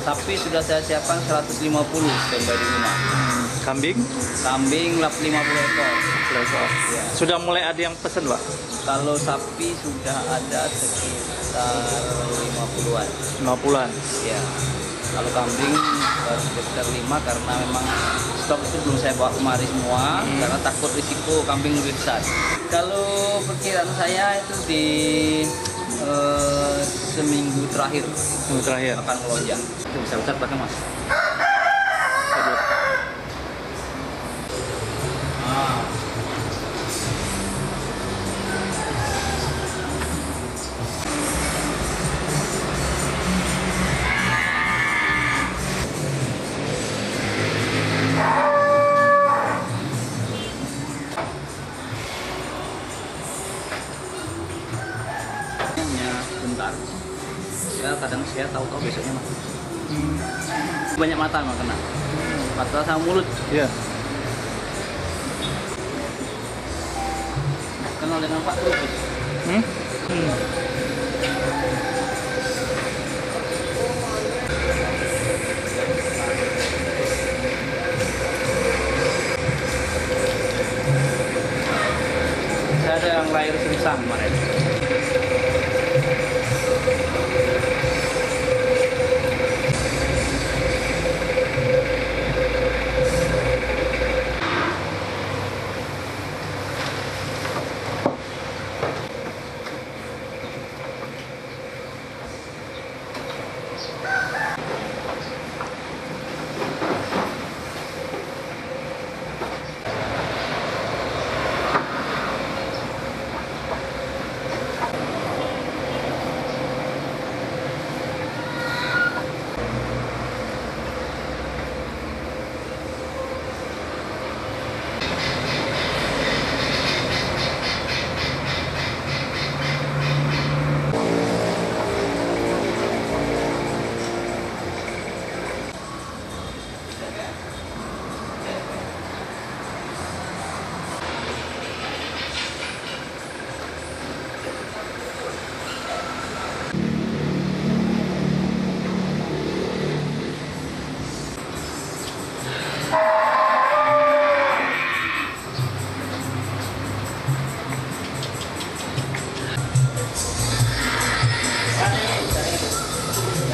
Sapi sudah saya siapkan 150 standby di rumah. Kambing? Kambing 50 ekor. Ya. Sudah mulai ada yang pesen, Pak? Kalau sapi sudah ada sekitar 50-an. 50-an? Ya. Kalau kambing baru sekitar 5 karena memang stok itu belum saya bawa kemari semua karena takut risiko kambing lebih besar. Kalau perkiraan saya itu di seminggu terakhir akan melonjak. Itu besar-besar pakai mas. Bentar. Ya kadang saya tahu-tahu besoknya mati. Banyak mata mah kena. Mata sama mulut. Iya. Kenal dengan Pak Trubus. Saya ada yang lahir sungsang kemarin.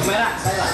Merah, saya.